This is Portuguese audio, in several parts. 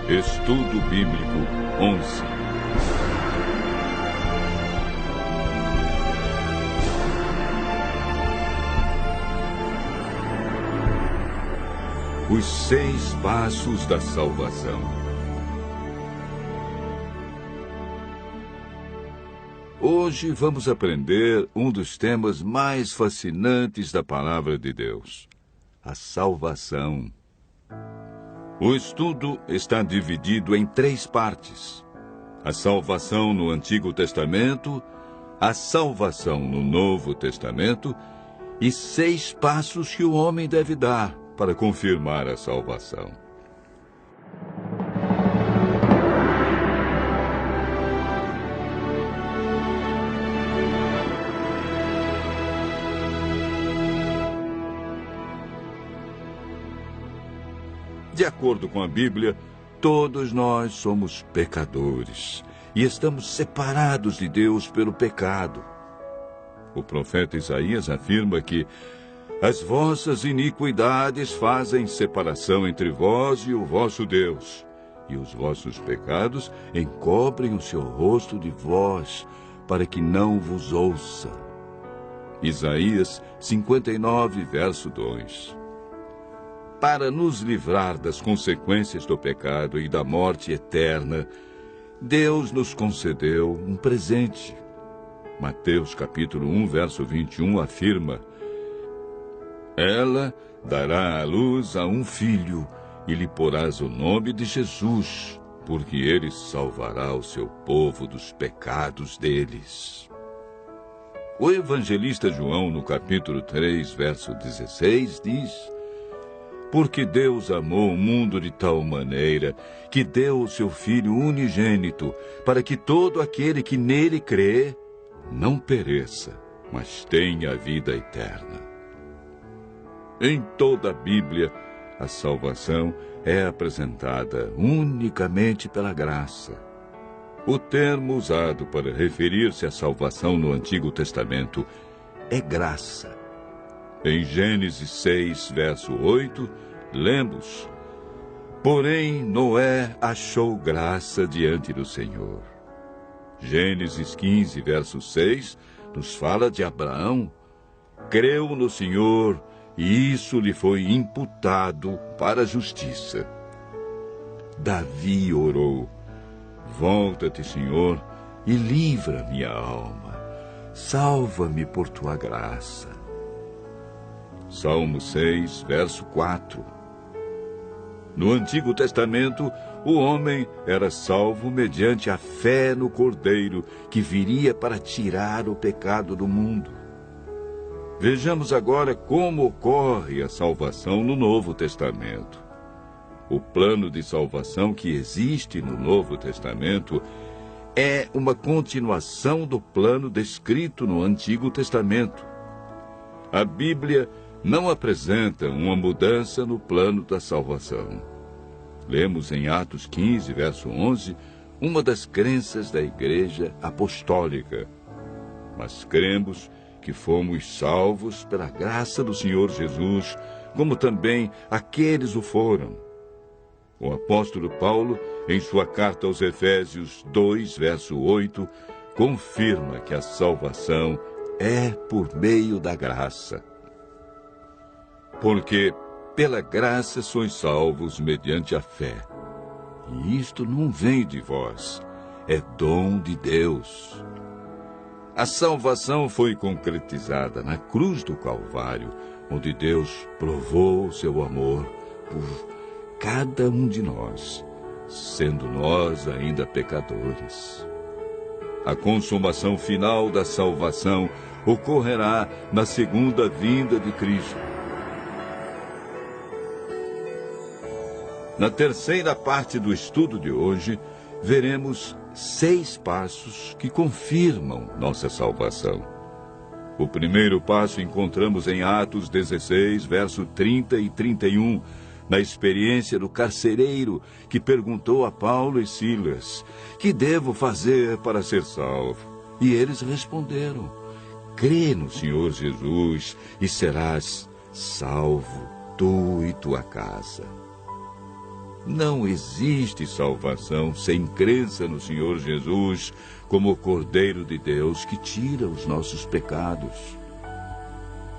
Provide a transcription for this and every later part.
Estudo Bíblico 11. Os 6 passos da salvação. Hoje vamos aprender um dos temas mais fascinantes da Palavra de Deus: a salvação. O estudo está dividido em 3 partes: a salvação no Antigo Testamento, a salvação no Novo Testamento e 6 passos que o homem deve dar para confirmar a salvação. De acordo com a Bíblia, todos nós somos pecadores e estamos separados de Deus pelo pecado. O profeta Isaías afirma que as vossas iniquidades fazem separação entre vós e o vosso Deus, e os vossos pecados encobrem o seu rosto de vós, para que não vos ouça. Isaías 59, verso 2. Para nos livrar das consequências do pecado e da morte eterna, Deus nos concedeu um presente. Mateus capítulo 1, verso 21 afirma: ela dará à luz a um filho, e lhe porás o nome de Jesus, porque ele salvará o seu povo dos pecados deles. O evangelista João, no capítulo 3, verso 16, diz: porque Deus amou o mundo de tal maneira que deu o seu Filho unigênito, para que todo aquele que nele crê não pereça, mas tenha a vida eterna. Em toda a Bíblia, a salvação é apresentada unicamente pela graça. O termo usado para referir-se à salvação no Antigo Testamento é graça. Em Gênesis 6, verso 8, lemos: porém Noé achou graça diante do Senhor. Gênesis 15, verso 6, nos fala de Abraão. Creu no Senhor, e isso lhe foi imputado para a justiça. Davi orou: volta-te, Senhor, e livra minha alma. Salva-me por tua graça. Salmo 6, verso 4. No Antigo Testamento, o homem era salvo mediante a fé no Cordeiro, que viria para tirar o pecado do mundo. Vejamos agora como ocorre a salvação no Novo Testamento. O plano de salvação que existe no Novo Testamento é uma continuação do plano descrito no Antigo Testamento. A Bíblia não apresenta uma mudança no plano da salvação. Lemos em Atos 15, verso 11, uma das crenças da Igreja Apostólica. Mas cremos que fomos salvos pela graça do Senhor Jesus, como também aqueles o foram. O apóstolo Paulo, em sua carta aos Efésios 2, verso 8, confirma que a salvação é por meio da graça. Porque pela graça sois salvos mediante a fé. E isto não vem de vós, é dom de Deus. A salvação foi concretizada na cruz do Calvário, onde Deus provou o seu amor por cada um de nós, sendo nós ainda pecadores. A consumação final da salvação ocorrerá na segunda vinda de Cristo. Na terceira parte do estudo de hoje, veremos 6 passos que confirmam nossa salvação. O primeiro passo encontramos em Atos 16, verso 30 e 31, na experiência do carcereiro que perguntou a Paulo e Silas: que devo fazer para ser salvo? E eles responderam: crê no Senhor Jesus e serás salvo, tu e tua casa. Não existe salvação sem crença no Senhor Jesus como o Cordeiro de Deus que tira os nossos pecados.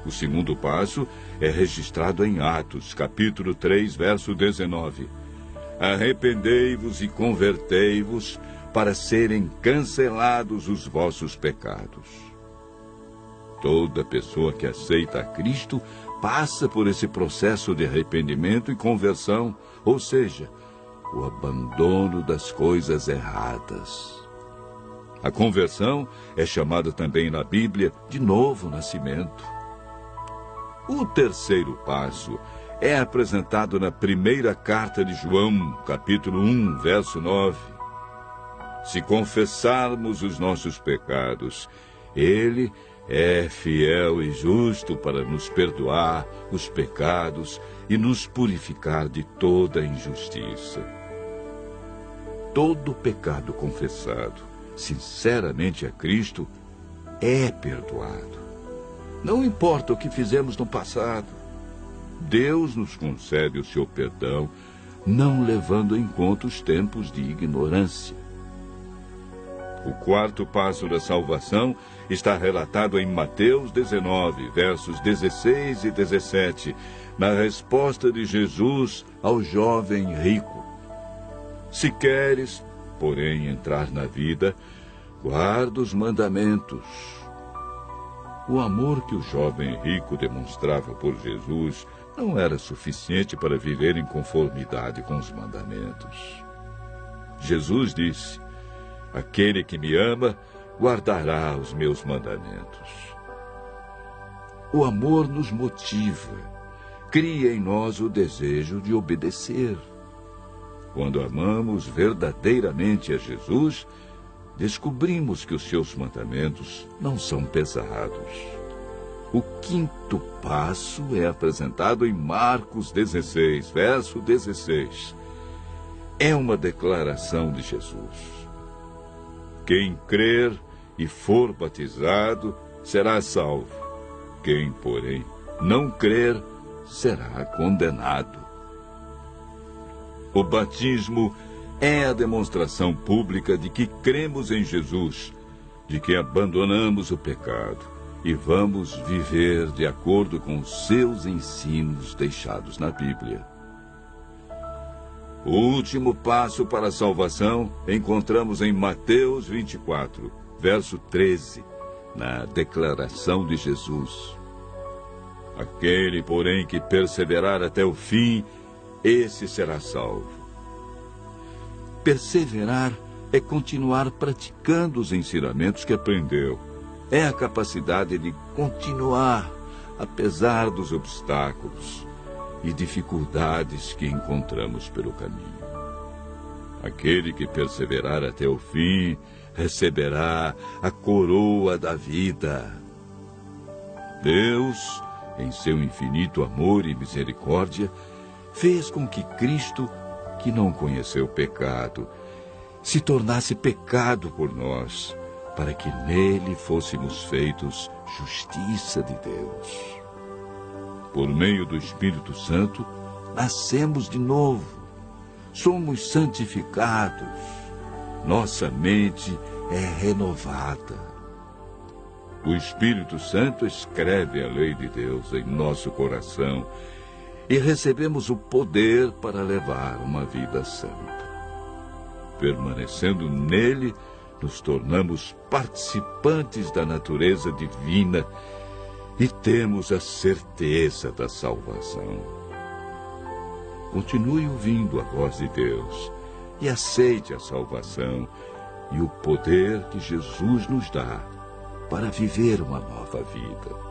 O segundo passo é registrado em Atos, capítulo 3, verso 19. Arrependei-vos e convertei-vos para serem cancelados os vossos pecados. Toda pessoa que aceita a Cristo passa por esse processo de arrependimento e conversão, ou seja, o abandono das coisas erradas. A conversão é chamada também na Bíblia de novo nascimento. O terceiro passo é apresentado na primeira carta de João, capítulo 1, verso 9. Se confessarmos os nossos pecados, Ele é fiel e justo para nos perdoar os pecados e nos purificar de toda injustiça. Todo pecado confessado sinceramente a Cristo é perdoado. Não importa o que fizemos no passado, Deus nos concede o seu perdão, não levando em conta os tempos de ignorância. O quarto passo da salvação está relatado em Mateus 19, versos 16 e 17, na resposta de Jesus ao jovem rico. Se queres, porém, entrar na vida, guarda os mandamentos. O amor que o jovem rico demonstrava por Jesus não era suficiente para viver em conformidade com os mandamentos. Jesus disse: aquele que me ama, guardará os meus mandamentos. O amor nos motiva, cria em nós o desejo de obedecer. Quando amamos verdadeiramente a Jesus, descobrimos que os seus mandamentos não são pesados. O quinto passo é apresentado em Marcos 16, verso 16. É uma declaração de Jesus. Quem crer e for batizado será salvo. Quem, porém, não crer será condenado. O batismo é a demonstração pública de que cremos em Jesus, de que abandonamos o pecado e vamos viver de acordo com os seus ensinos deixados na Bíblia. O último passo para a salvação encontramos em Mateus 24, verso 13, na declaração de Jesus. Aquele, porém, que perseverar até o fim, esse será salvo. Perseverar é continuar praticando os ensinamentos que aprendeu. É a capacidade de continuar, apesar dos obstáculos e dificuldades que encontramos pelo caminho. Aquele que perseverar até o fim receberá a coroa da vida. Deus, em seu infinito amor e misericórdia, fez com que Cristo, que não conheceu pecado, se tornasse pecado por nós, para que nele fôssemos feitos justiça de Deus. Por meio do Espírito Santo, nascemos de novo, somos santificados, nossa mente é renovada. O Espírito Santo escreve a lei de Deus em nosso coração e recebemos o poder para levar uma vida santa. Permanecendo nele, nos tornamos participantes da natureza divina e temos a certeza da salvação. Continue ouvindo a voz de Deus e aceite a salvação e o poder que Jesus nos dá para viver uma nova vida.